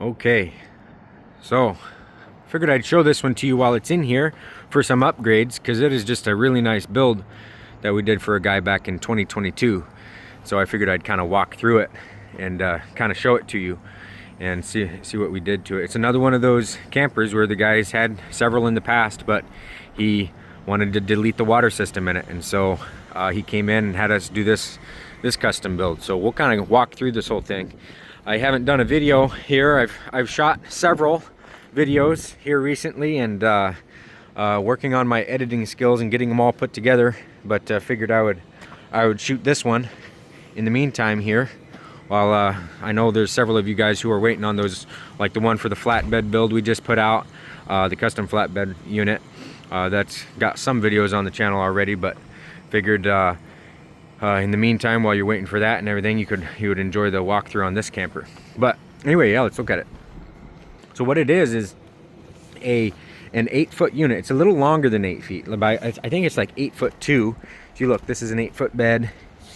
Okay, so figured I'd show this one to you while it's in here for some upgrades, because it is just a really nice build that we did for a guy back in 2022. So I figured I'd kind of walk through it and kind of show it to you and see what we did to it. It's another one of those campers where the guy's had several in the past, but he wanted to delete the water system in it, and so he came in and had us do this custom build. So we'll kind of walk through this whole thing. I haven't done a video here. I've shot several videos here recently, and working on my editing skills and getting them all put together, but figured I would shoot this one in the meantime here, while I know there's several of you guys who are waiting on those, like the one for the flatbed build we just put out, the custom flatbed unit. That's got some videos on the channel already, but figured in the meantime, while you're waiting for that and everything, you would enjoy the walkthrough on this camper. But anyway, yeah, let's look at it. So what it is an 8-foot unit. It's a little longer than 8 feet. I think it's like 8'2". If you look, this is an 8-foot bed,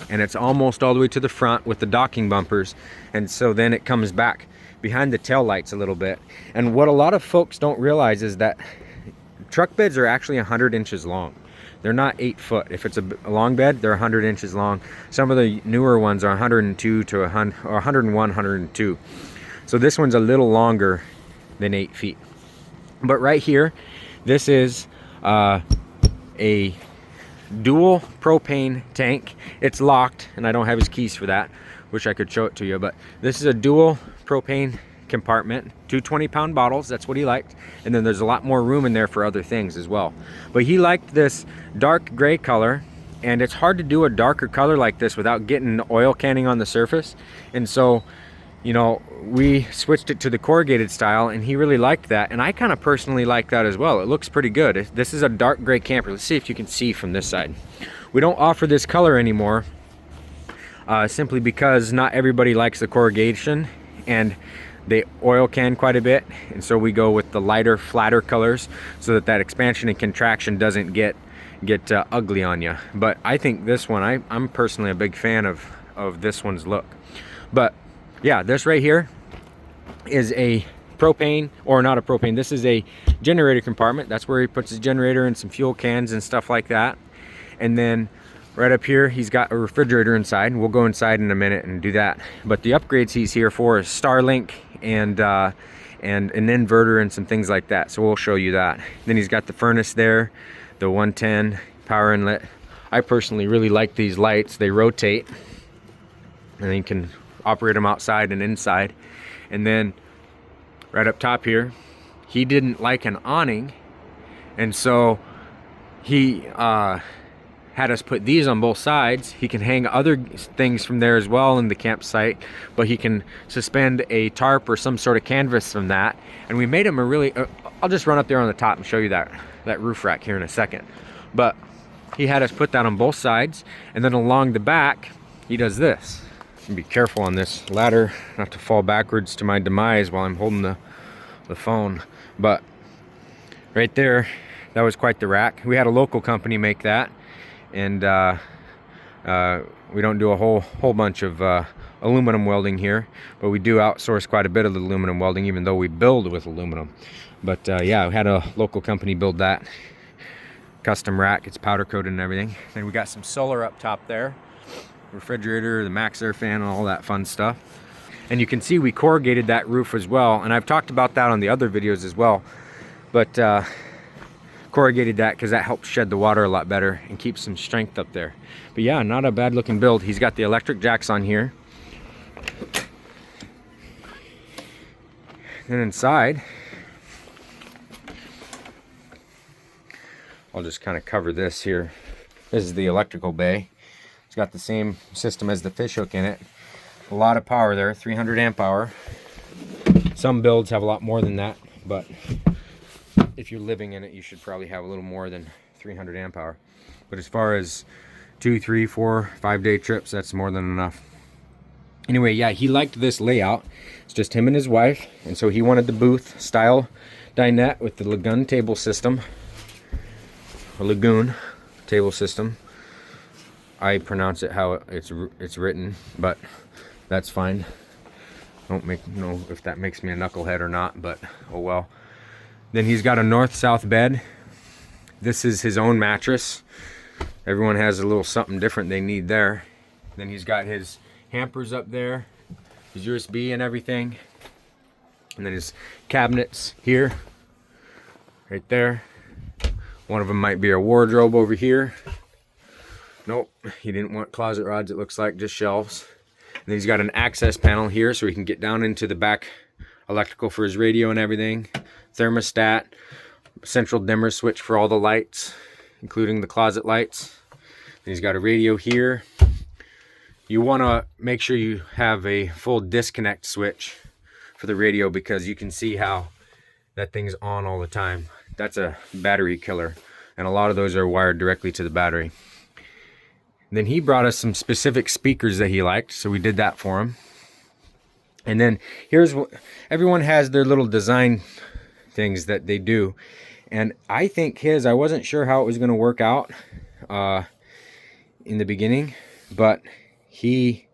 and it's almost all the way to the front with the docking bumpers, and so then it comes back behind the tail lights a little bit. And what a lot of folks don't realize is that truck beds are actually 100 inches long. They're not 8 foot. If it's a long bed, they're 100 inches long. Some of the newer ones are 102 to 100, or 101, 102. So this one's a little longer than 8 feet. But right here, this is a dual propane tank. It's locked, and I don't have his keys for that. Wish I could show it to you, but this is a dual propane compartment, 220-pound bottles. That's what he liked, and then there's a lot more room in there for other things as well. But he liked this dark gray color, and it's hard to do a darker color like this without getting oil canning on the surface. And so, you know, we switched it to the corrugated style, and he really liked that, and I kind of personally like that as well. It looks pretty good. This is a dark gray camper. Let's see if you can see from this side. We don't offer this color anymore, simply because not everybody likes the corrugation, and they oil can quite a bit, and so we go with the lighter, flatter colors so that expansion and contraction doesn't get ugly on you. But I think this one, I'm personally a big fan of this one's look. But yeah, this right here is a propane, or not a propane, this is a generator compartment. That's where he puts his generator and some fuel cans and stuff like that. And then right up here, he's got a refrigerator inside, and we'll go inside in a minute and do that. But the upgrades he's here for is Starlink and an inverter and some things like that. So we'll show you that. Then he's got the furnace there, the 110 power inlet. I personally really like these lights. They rotate, and you can operate them outside and inside. And then right up top here, he didn't like an awning, and so he had us put these on both sides. He can hang other things from there as well in the campsite, but he can suspend a tarp or some sort of canvas from that. And we made him a really, I'll just run up there on the top and show you that roof rack here in a second. But he had us put that on both sides, and then along the back, he does this. Be careful on this ladder not to fall backwards to my demise while I'm holding the phone. But right there, that was quite the rack. We had a local company make that, and we don't do a whole bunch of aluminum welding here, but we do outsource quite a bit of the aluminum welding, even though we build with aluminum. But yeah, we had a local company build that custom rack. It's powder coated and everything. Then we got some solar up top there, refrigerator, the max air fan, and all that fun stuff. And you can see we corrugated that roof as well, and I've talked about that on the other videos as well. But corrugated that because that helps shed the water a lot better and keeps some strength up there. But yeah, not a bad looking build. He's got the electric jacks on here. And inside, I'll just kind of cover this here. This is the electrical bay. It's got the same system as the fishhook in it. A lot of power there, 300 amp hour. Some builds have a lot more than that, but if you're living in it, you should probably have a little more than 300 amp hour. But as far as 2, 3, 4, 5 day trips, that's more than enough. Anyway, yeah, he liked this layout. It's just him and his wife, and so he wanted the booth style dinette with the Lagoon table system, or Lagoon table system. I pronounce it how it's written, but that's fine. Don't know if that makes me a knucklehead or not, but oh well. Then he's got a north-south bed. This is his own mattress. Everyone has a little something different they need there. Then he's got his hampers up there, his USB and everything. And then his cabinets here, right there. One of them might be a wardrobe over here. Nope, he didn't want closet rods, it looks like, just shelves. And then he's got an access panel here so he can get down into the back electrical for his radio and everything. Thermostat, central dimmer switch for all the lights, including the closet lights. Then he's got a radio here. You want to make sure you have a full disconnect switch for the radio because you can see how that thing's on all the time. That's a battery killer, and a lot of those are wired directly to the battery. Then he brought us some specific speakers that he liked, so we did that for him. And then here's what everyone has, their little design things that they do, and I think his, I wasn't sure how it was going to work out in the beginning, but he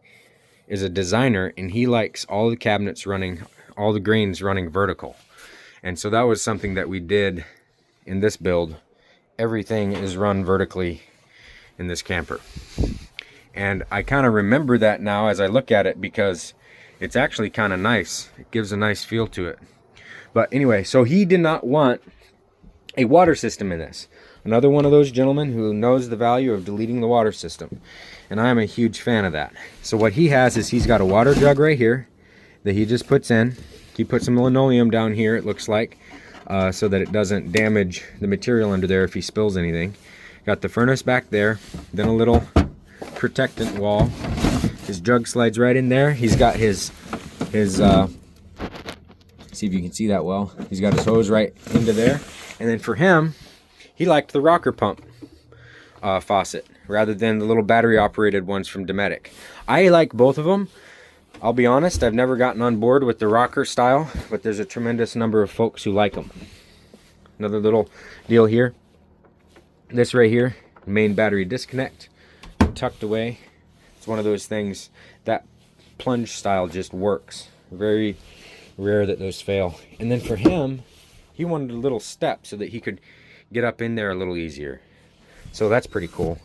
is a designer and he likes all the cabinets running, all the grains running vertical. And so that was something that we did in this build. Everything is run vertically in this camper. And I kind of remember that now as I look at it because it's actually kind of nice. It gives a nice feel to it. But anyway, so he did not want a water system in this. Another one of those gentlemen who knows the value of deleting the water system. And I am a huge fan of that. So what he has is he's got a water jug right here that he just puts in. He put some linoleum down here, it looks like, so that it doesn't damage the material under there if he spills anything. Got the furnace back there, then a little protectant wall. His jug slides right in there. He's got his see if you can see that well. He's got his hose right into there. And then for him, he liked the rocker pump faucet rather than the little battery operated ones from Dometic. I like both of them. I'll be honest, I've never gotten on board with the rocker style, but there's a tremendous number of folks who like them. Another little deal here. This right here, main battery disconnect, tucked away. It's one of those things that plunge style just works. Very rare that those fail. And then for him, he wanted a little step so that he could get up in there a little easier. So that's pretty cool.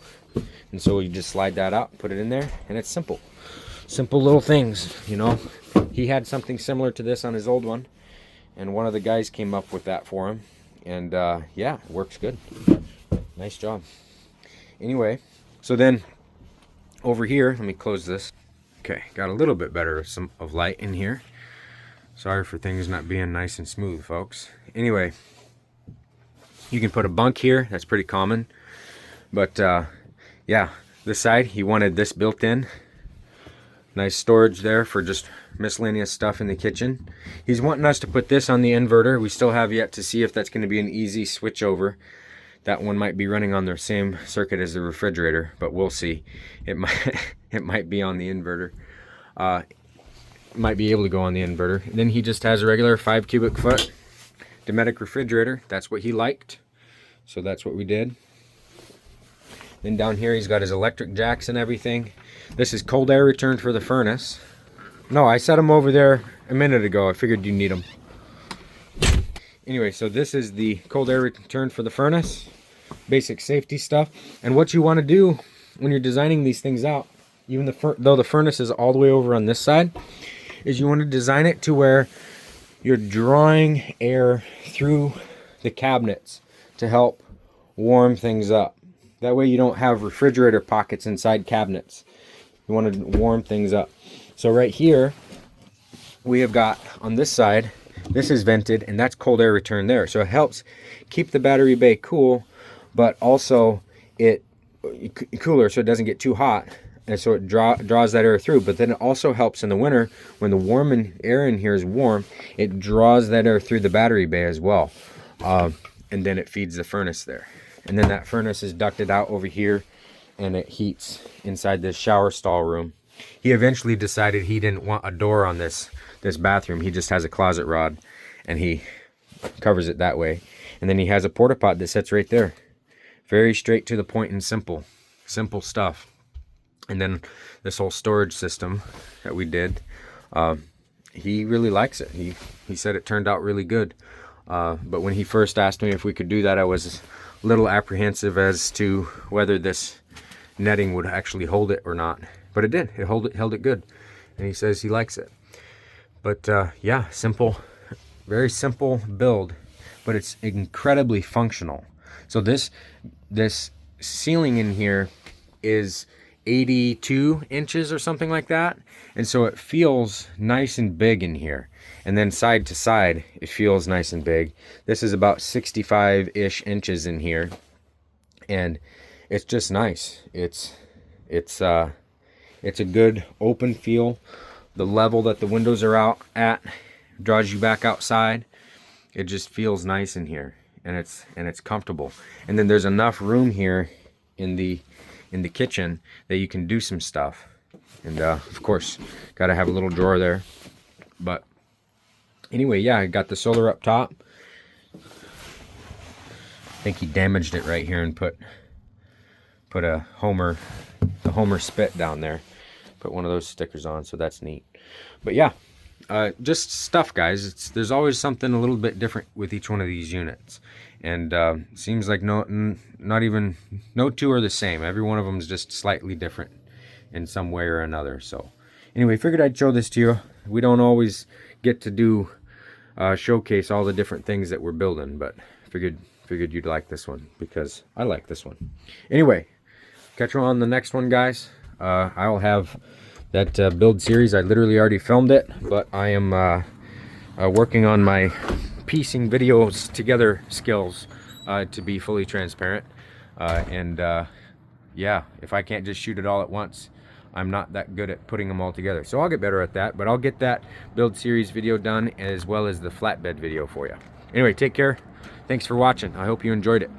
And so you just slide that out, put it in there, and it's simple. Simple little things, you know. He had something similar to this on his old one, and one of the guys came up with that for him. And yeah, it works good. Nice job. Anyway, so then over here, let me close this. Okay, got a little bit better of light in here. Sorry for things not being nice and smooth, folks. Anyway, you can put a bunk here. That's pretty common. But yeah, this side, he wanted this built in. Nice storage there for just miscellaneous stuff in the kitchen. He's wanting us to put this on the inverter. We still have yet to see if that's going to be an easy switch over. That one might be running on the same circuit as the refrigerator, but we'll see. It might be on the inverter. Might be able to go on the inverter. Then he just has a regular 5 cubic foot Dometic refrigerator. That's what he liked, so that's what we did. Then down here he's got his electric jacks and everything. This is cold air return for the furnace. No, I set them over there a minute ago. I figured you need them. Anyway, so this is the cold air return for the furnace. Basic safety stuff. And what you want to do when you're designing these things out, even though the furnace is all the way over on this side, is you want to design it to where you're drawing air through the cabinets to help warm things up. That way you don't have refrigerator pockets inside cabinets. You want to warm things up. So right here, we have got on this side, this is vented and that's cold air return there. So it helps keep the battery bay cool, but also cooler so it doesn't get too hot. And so it draws that air through. But then it also helps in the winter when the air in here is warm, it draws that air through the battery bay as well. And then it feeds the furnace there. And then that furnace is ducted out over here and it heats inside this shower stall room. He eventually decided he didn't want a door on this bathroom. He just has a closet rod and he covers it that way. And then he has a porta pot that sits right there. Very straight to the point and simple stuff. And then this whole storage system that we did. he really likes it. He said it turned out really good. But when he first asked me if we could do that, I was a little apprehensive as to whether this netting would actually hold it or not. But it did. It held it good, and he says he likes it. But yeah, simple, very simple build, but it's incredibly functional. So this ceiling in here is 82 inches or something like that, and so it feels nice and big in here, and then side to side it feels nice and big. This is about 65-ish inches in here, and it's just nice. It's a good open feel. The level that the windows are out at draws you back outside. It just feels nice in here, and it's comfortable. And then there's enough room here in the kitchen that you can do some stuff. And of course, got to have a little drawer there. But anyway, yeah, I got the solar up top. I think he damaged it right here and put the Homer spit down there. Put one of those stickers on, so that's neat. But yeah, just stuff, guys. There's always something a little bit different with each one of these units, and seems like no two are the same. Every one of them is just slightly different in some way or another. So anyway, figured I'd show this to you. We don't always get to do showcase all the different things that we're building, but figured you'd like this one because I like this one. Anyway, catch you on the next one, guys. I'll have that build series. I literally already filmed it, but I am working on my piecing videos together skills, to be fully transparent. Yeah, if I can't just shoot it all at once, I'm not that good at putting them all together. So I'll get better at that, but I'll get that build series video done as well as the flatbed video for you. Anyway, take care. Thanks for watching. I hope you enjoyed it.